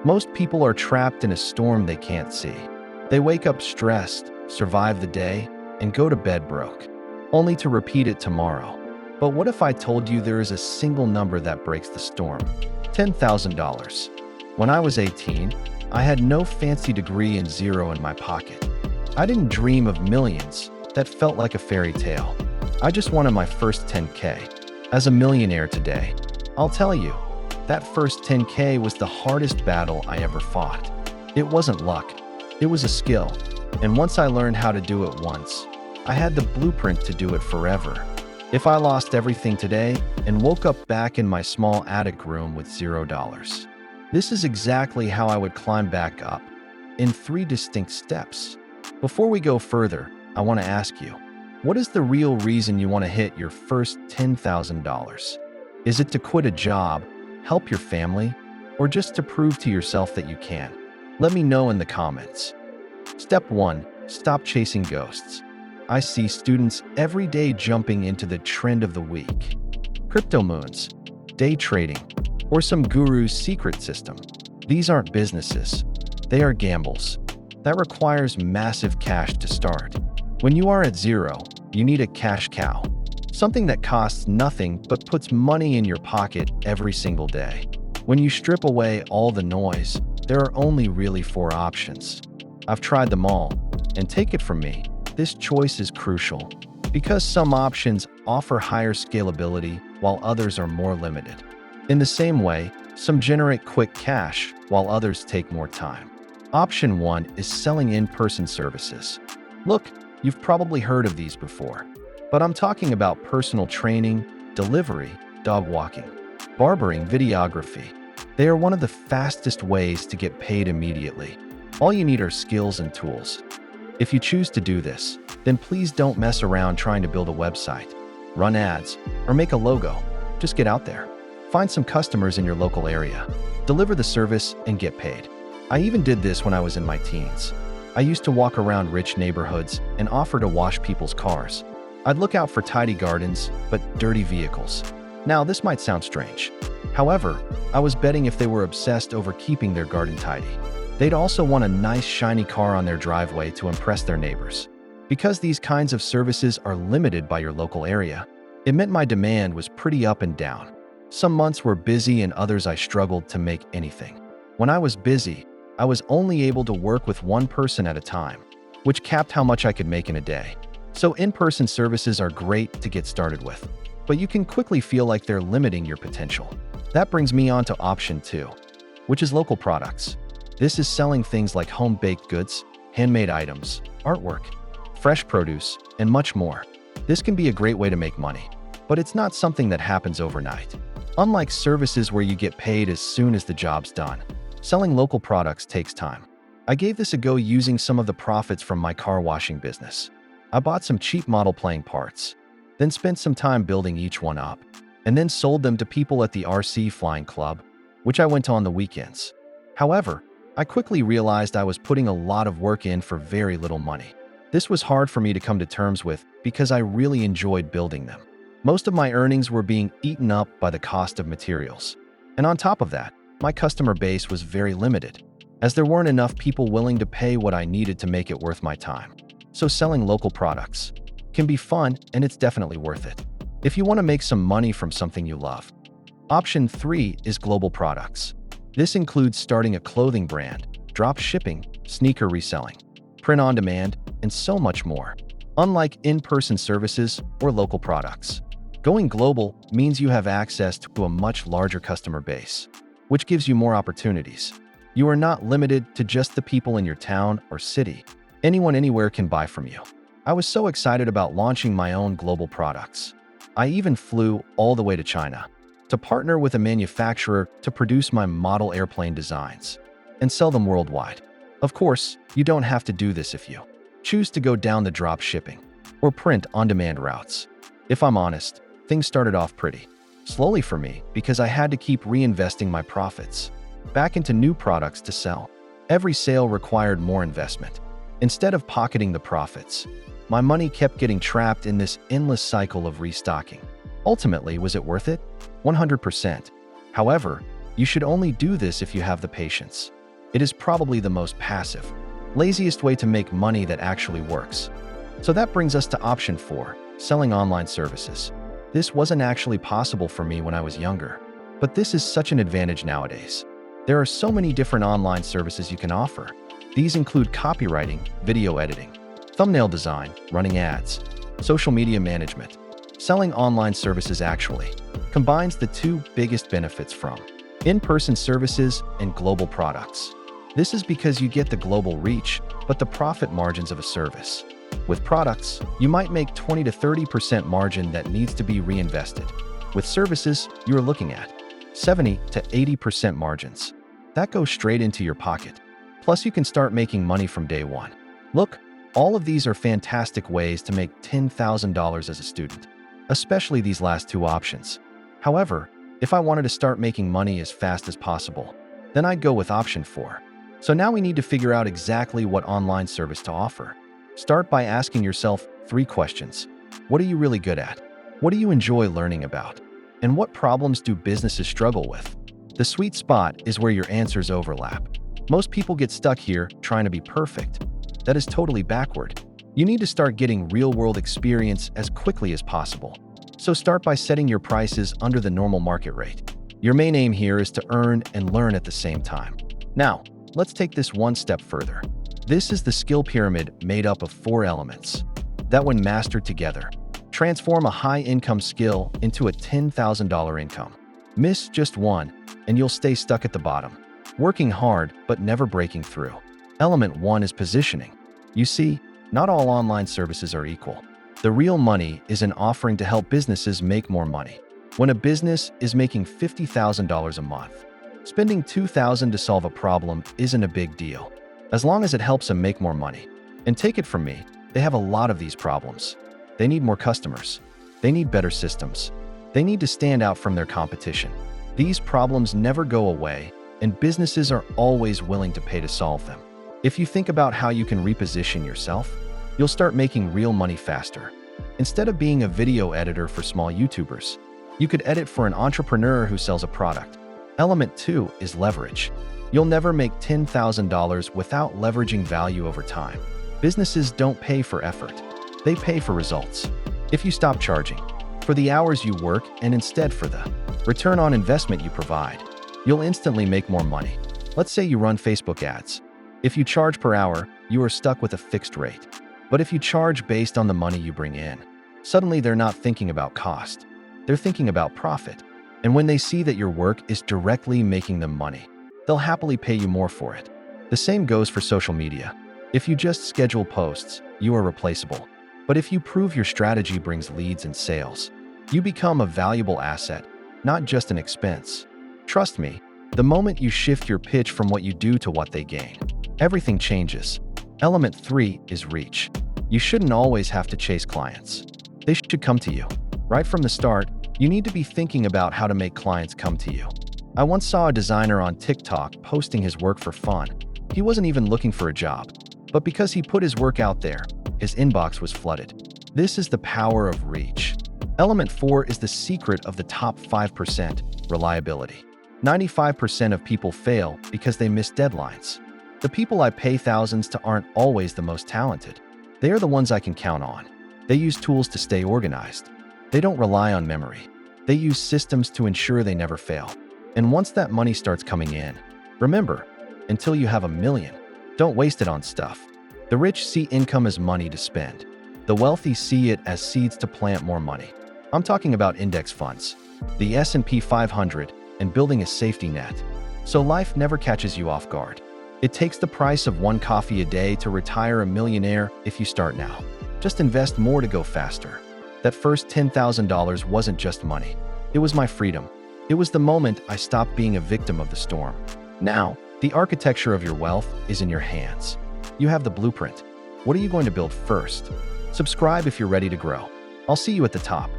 Most people are trapped in a storm they can't see. They wake up stressed, survive the day, and go to bed broke, only to repeat it tomorrow. But what if I told you there is a single number that breaks the storm? $10,000. When I was 18, I had no fancy degree and zero in my pocket. I didn't dream of millions. That felt like a fairy tale. I just wanted my first 10K. As a millionaire today, I'll tell you, that first 10K was the hardest battle I ever fought. It wasn't luck, it was a skill. And once I learned how to do it once, I had the blueprint to do it forever. If I lost everything today and woke up back in my small attic room with $0, this is exactly how I would climb back up, in 3 distinct steps. Before we go further, I want to ask you, what is the real reason you want to hit your first $10,000? Is it to quit a job, help your family, or just to prove to yourself that you can? Let me know in the comments. Step 1. Stop chasing ghosts. I see students every day jumping into the trend of the week. Crypto moons, day trading, or some guru's secret system. These aren't businesses. They are gambles. That requires massive cash to start. When you are at zero, you need a cash cow. Something that costs nothing but puts money in your pocket every single day. When you strip away all the noise, there are only really 4 options. I've tried them all, and take it from me, this choice is crucial because some options offer higher scalability while others are more limited. In the same way, some generate quick cash while others take more time. Option 1 is selling in-person services. Look, you've probably heard of these before, but I'm talking about personal training, delivery, dog walking, barbering, videography. They are one of the fastest ways to get paid immediately. All you need are skills and tools. If you choose to do this, then please don't mess around trying to build a website, run ads, or make a logo. Just get out there. Find some customers in your local area. Deliver the service and get paid. I even did this when I was in my teens. I used to walk around rich neighborhoods and offer to wash people's cars. I'd look out for tidy gardens, but dirty vehicles. Now, this might sound strange. However, I was betting if they were obsessed over keeping their garden tidy, they'd also want a nice shiny car on their driveway to impress their neighbors. Because these kinds of services are limited by your local area, it meant my demand was pretty up and down. Some months were busy and others I struggled to make anything. When I was busy, I was only able to work with one person at a time, which capped how much I could make in a day. So in-person services are great to get started with, but you can quickly feel like they're limiting your potential. That brings me on to option 2, which is local products. This is selling things like home-baked goods, handmade items, artwork, fresh produce, and much more. This can be a great way to make money, but it's not something that happens overnight. Unlike services where you get paid as soon as the job's done, selling local products takes time. I gave this a go using some of the profits from my car washing business. I bought some cheap model playing parts, then spent some time building each one up, and then sold them to people at the RC flying club, which I went to on the weekends. However, I quickly realized I was putting a lot of work in for very little money. This was hard for me to come to terms with because I really enjoyed building them. Most of my earnings were being eaten up by the cost of materials. And on top of that, my customer base was very limited, as there weren't enough people willing to pay what I needed to make it worth my time. So selling local products can be fun, and it's definitely worth it if you want to make some money from something you love. Option 3 is global products. This includes starting a clothing brand, drop shipping, sneaker reselling, print on demand, and so much more. Unlike in-person services or local products, going global means you have access to a much larger customer base, which gives you more opportunities. You are not limited to just the people in your town or city. Anyone anywhere can buy from you. I was so excited about launching my own global products. I even flew all the way to China to partner with a manufacturer to produce my model airplane designs and sell them worldwide. Of course, you don't have to do this if you choose to go down the drop shipping or print on-demand routes. If I'm honest, things started off pretty slowly for me because I had to keep reinvesting my profits back into new products to sell. Every sale required more investment. Instead of pocketing the profits, my money kept getting trapped in this endless cycle of restocking. Ultimately, was it worth it? 100%. However, You should only do this if you have the patience. It is probably the most passive, laziest way to make money that actually works. So that brings us to option 4, selling online services. This wasn't actually possible for me when I was younger, but this is such an advantage nowadays. There are so many different online services you can offer. These include copywriting, video editing, thumbnail design, running ads, social media management. Selling online services actually combines the two biggest benefits from in-person services and global products. This is because you get the global reach, but the profit margins of a service. With products, you might make 20 to 30% margin that needs to be reinvested. With services, you are looking at 70 to 80% margins. That goes straight into your pocket. Plus, you can start making money from day one. Look, all of these are fantastic ways to make $10,000 as a student, especially these last two options. However, if I wanted to start making money as fast as possible, then I'd go with option 4. So now we need to figure out exactly what online service to offer. Start by asking yourself 3 questions. What are you really good at? What do you enjoy learning about? And what problems do businesses struggle with? The sweet spot is where your answers overlap. Most people get stuck here trying to be perfect. That is totally backward. You need to start getting real-world experience as quickly as possible. So start by setting your prices under the normal market rate. Your main aim here is to earn and learn at the same time. Now, let's take this one step further. This is the skill pyramid made up of 4 elements that, when mastered together, transform a high-income skill into a $10,000 income. Miss just one, and you'll stay stuck at the bottom, working hard but never breaking through. Element 1 is positioning. You see, not all online services are equal. The real money is in offering to help businesses make more money. When a business is making $50,000 a month, spending $2,000 to solve a problem isn't a big deal, as long as it helps them make more money. And take it from me, they have a lot of these problems. They need more customers. They need better systems. They need to stand out from their competition. These problems never go away, and businesses are always willing to pay to solve them. If you think about how you can reposition yourself, you'll start making real money faster. Instead of being a video editor for small YouTubers, you could edit for an entrepreneur who sells a product. Element 2 is leverage. You'll never make $10,000 without leveraging value over time. Businesses don't pay for effort. They pay for results. If you stop charging for the hours you work and instead for the return on investment you provide, you'll instantly make more money. Let's say you run Facebook ads. If you charge per hour, you are stuck with a fixed rate. But if you charge based on the money you bring in, suddenly they're not thinking about cost. They're thinking about profit. And when they see that your work is directly making them money, they'll happily pay you more for it. The same goes for social media. If you just schedule posts, you are replaceable. But if you prove your strategy brings leads and sales, you become a valuable asset, not just an expense. Trust me, the moment you shift your pitch from what you do to what they gain, everything changes. Element 3 is reach. You shouldn't always have to chase clients. They should come to you. Right from the start, you need to be thinking about how to make clients come to you. I once saw a designer on TikTok posting his work for fun. He wasn't even looking for a job, but because he put his work out there, his inbox was flooded. This is the power of reach. Element 4 is the secret of the top 5%, reliability. 95% of people fail because they miss deadlines. The people I pay thousands to aren't always the most talented. They are the ones I can count on. They use tools to stay organized. They don't rely on memory. They use systems to ensure they never fail. And once that money starts coming in, remember, until you have $1 million, don't waste it on stuff. The rich see income as money to spend. The wealthy see it as seeds to plant more money. I'm talking about index funds, the S&P 500, and building a safety net, so life never catches you off guard. It takes the price of 1 coffee a day to retire a millionaire if you start now. Just invest more to go faster. That first $10,000 wasn't just money. It was my freedom. It was the moment I stopped being a victim of the storm. Now, the architecture of your wealth is in your hands. You have the blueprint. What are you going to build first? Subscribe if you're ready to grow. I'll see you at the top.